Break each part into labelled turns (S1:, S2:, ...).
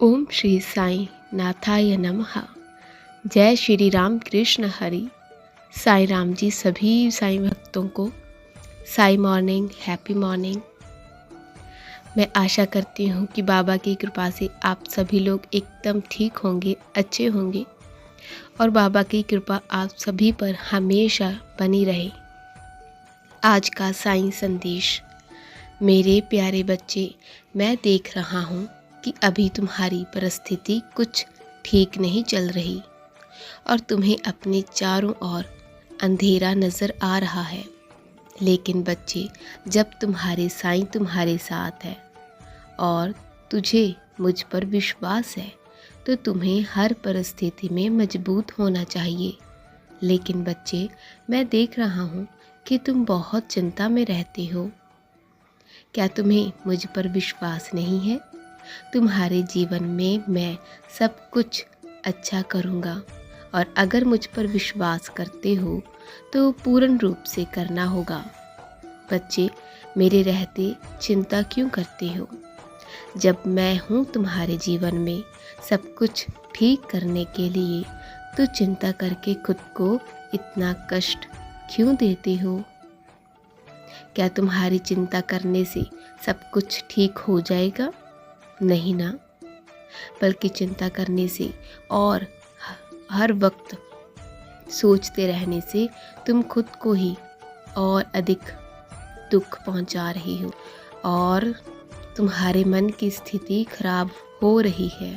S1: ओम श्री साईं नाथाय नमः। जय श्री राम कृष्ण हरि। साईं राम जी सभी साईं भक्तों को साई मॉर्निंग, हैप्पी मॉर्निंग। मैं आशा करती हूँ कि बाबा की कृपा से आप सभी लोग एकदम ठीक होंगे, अच्छे होंगे और बाबा की कृपा आप सभी पर हमेशा बनी रहे। आज का साईं संदेश। मेरे प्यारे बच्चे, मैं देख रहा हूँ कि अभी तुम्हारी परिस्थिति कुछ ठीक नहीं चल रही और तुम्हें अपने चारों ओर अंधेरा नज़र आ रहा है। लेकिन बच्चे, जब तुम्हारे साईं तुम्हारे साथ है और तुझे मुझ पर विश्वास है तो तुम्हें हर परिस्थिति में मजबूत होना चाहिए। लेकिन बच्चे, मैं देख रहा हूँ कि तुम बहुत चिंता में रहते हो। क्या तुम्हें मुझ पर विश्वास नहीं है? तुम्हारे जीवन में मैं सब कुछ अच्छा करूँगा और अगर मुझ पर विश्वास करते हो तो पूर्ण रूप से करना होगा। बच्चे, मेरे रहते चिंता क्यों करते हो? जब मैं हूँ तुम्हारे जीवन में सब कुछ ठीक करने के लिए, तो चिंता करके खुद को इतना कष्ट क्यों देते हो? क्या तुम्हारी चिंता करने से सब कुछ ठीक हो जाएगा? नहीं ना, बल्कि चिंता करने से और हर वक्त सोचते रहने से तुम खुद को ही और अधिक दुख पहुंचा रही हो और तुम्हारे मन की स्थिति खराब हो रही है।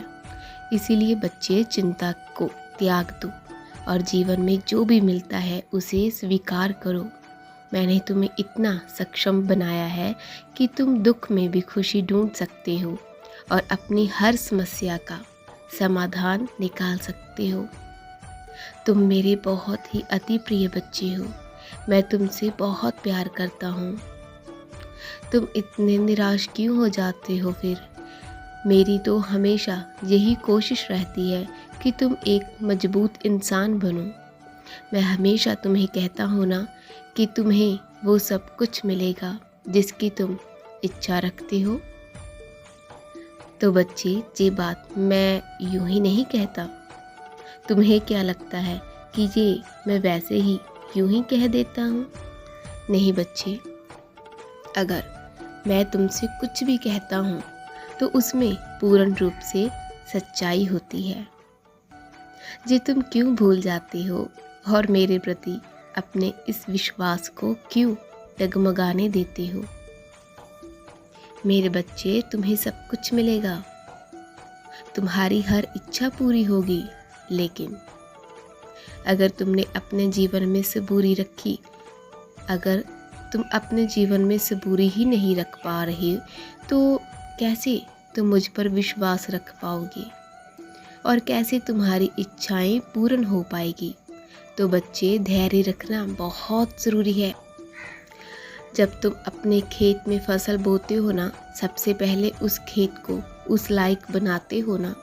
S1: इसीलिए बच्चे, चिंता को त्याग दो और जीवन में जो भी मिलता है उसे स्वीकार करो। मैंने तुम्हें इतना सक्षम बनाया है कि तुम दुख में भी खुशी ढूंढ सकते हो और अपनी हर समस्या का समाधान निकाल सकते हो। तुम मेरे बहुत ही अति प्रिय बच्चे हो। मैं तुमसे बहुत प्यार करता हूँ। तुम इतने निराश क्यों हो जाते हो फिर? मेरी तो हमेशा यही कोशिश रहती है कि तुम एक मजबूत इंसान बनो। मैं हमेशा तुम्हें कहता हूँ ना कि तुम्हें वो सब कुछ मिलेगा जिसकी तुम इच्छा रखते हो। तो बच्चे, ये बात मैं यूं ही नहीं कहता। तुम्हें क्या लगता है कि ये मैं वैसे ही यूं ही कह देता हूँ? नहीं बच्चे, अगर मैं तुमसे कुछ भी कहता हूँ तो उसमें पूर्ण रूप से सच्चाई होती है। ये तुम क्यों भूल जाते हो और मेरे प्रति अपने इस विश्वास को क्यों डगमगाने देते हो? मेरे बच्चे, तुम्हें सब कुछ मिलेगा, तुम्हारी हर इच्छा पूरी होगी। लेकिन अगर तुमने अपने जीवन में सबूरी रखी, अगर तुम अपने जीवन में सबूरी ही नहीं रख पा रहे तो कैसे तुम मुझ पर विश्वास रख पाओगे और कैसे तुम्हारी इच्छाएं पूर्ण हो पाएगी? तो बच्चे, धैर्य रखना बहुत ज़रूरी है। जब तुम अपने खेत में फसल बोते हो ना, सबसे पहले उस खेत को उस लायक बनाते हो ना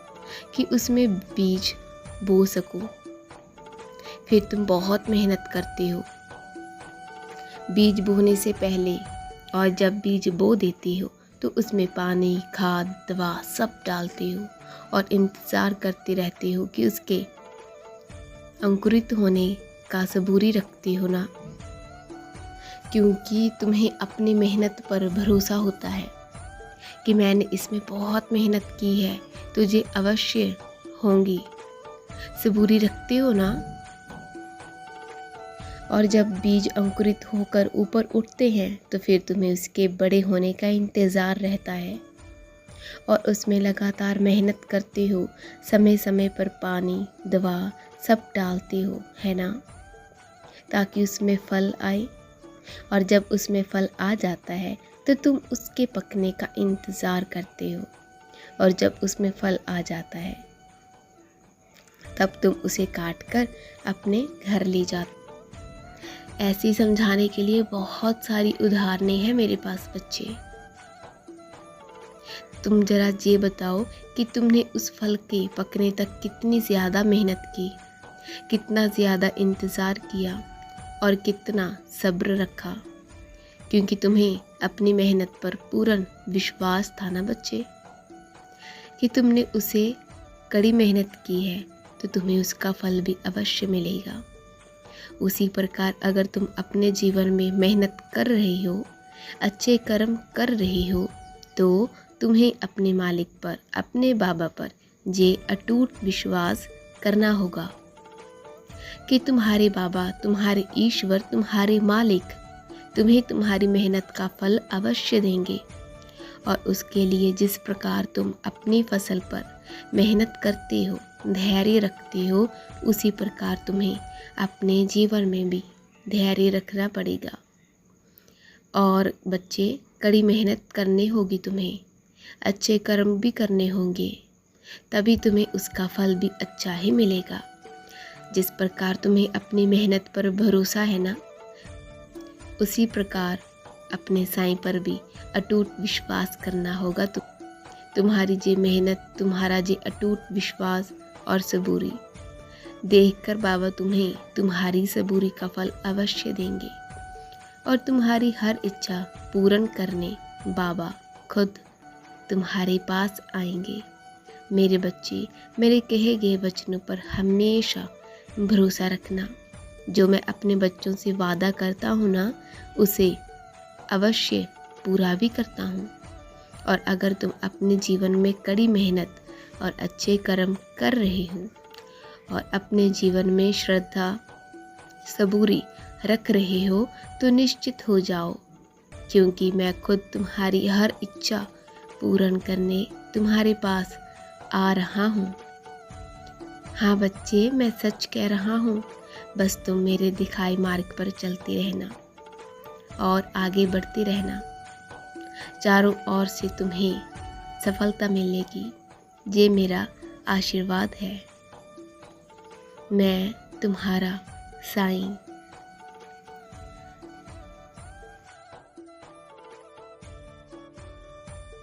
S1: कि उसमें बीज बो सको। फिर तुम बहुत मेहनत करते हो बीज बोने से पहले, और जब बीज बो देते हो तो उसमें पानी, खाद, दवा सब डालते हो और इंतज़ार करते रहते हो कि उसके अंकुरित होने का सबूरी रखते हो ना, क्योंकि तुम्हें अपनी मेहनत पर भरोसा होता है कि मैंने इसमें बहुत मेहनत की है तो ये अवश्य होंगी। सबूरी रखते हो ना। और जब बीज अंकुरित होकर ऊपर उठते हैं तो फिर तुम्हें उसके बड़े होने का इंतज़ार रहता है और उसमें लगातार मेहनत करते हो, समय समय पर पानी, दवा सब डालते हो, है ना, ताकि उसमें फल आए। और जब उसमें फल आ जाता है तो तुम उसके पकने का इंतज़ार करते हो और जब उसमें फल आ जाता है तब तुम उसे काट कर अपने घर ले जाते। ऐसे समझाने के लिए बहुत सारी उदाहरणें हैं मेरे पास बच्चे। तुम जरा ये बताओ कि तुमने उस फल के पकने तक कितनी ज़्यादा मेहनत की, कितना ज़्यादा इंतज़ार किया और कितना सब्र रखा, क्योंकि तुम्हें अपनी मेहनत पर पूर्ण विश्वास था ना बच्चे, कि तुमने उसे कड़ी मेहनत की है तो तुम्हें उसका फल भी अवश्य मिलेगा। उसी प्रकार अगर तुम अपने जीवन में मेहनत कर रहे हो, अच्छे कर्म कर रहे हो, तो तुम्हें अपने मालिक पर, अपने बाबा पर ये अटूट विश्वास करना होगा कि तुम्हारे बाबा, तुम्हारे ईश्वर, तुम्हारे मालिक तुम्हें तुम्हारी मेहनत का फल अवश्य देंगे। और उसके लिए जिस प्रकार तुम अपनी फसल पर मेहनत करते हो, धैर्य रखते हो, उसी प्रकार तुम्हें अपने जीवन में भी धैर्य रखना पड़ेगा। और बच्चे, कड़ी मेहनत करनी होगी, तुम्हें अच्छे कर्म भी करने होंगे, तभी तुम्हें उसका फल भी अच्छा ही मिलेगा। जिस प्रकार तुम्हें अपनी मेहनत पर भरोसा है ना, उसी प्रकार अपने साईं पर भी अटूट विश्वास करना होगा। तुम्हारी जे मेहनत, तुम्हारा जे अटूट विश्वास और सबूरी देखकर बाबा तुम्हें तुम्हारी सबूरी का फल अवश्य देंगे और तुम्हारी हर इच्छा पूर्ण करने बाबा खुद तुम्हारे पास आएंगे। मेरे बच्चे, मेरे कहे गए वचनों पर हमेशा भरोसा रखना। जो मैं अपने बच्चों से वादा करता हूँ ना, उसे अवश्य पूरा भी करता हूँ। और अगर तुम अपने जीवन में कड़ी मेहनत और अच्छे कर्म कर रहे हो और अपने जीवन में श्रद्धा, सबूरी रख रहे हो, तो निश्चित हो जाओ, क्योंकि मैं खुद तुम्हारी हर इच्छा पूर्ण करने तुम्हारे पास आ रहा हूँ। हाँ बच्चे, मैं सच कह रहा हूँ। बस तुम मेरे दिखाए मार्ग पर चलते रहना और आगे बढ़ते रहना। चारों ओर से तुम्हें सफलता मिलेगी, ये मेरा आशीर्वाद है। मैं तुम्हारा साईं।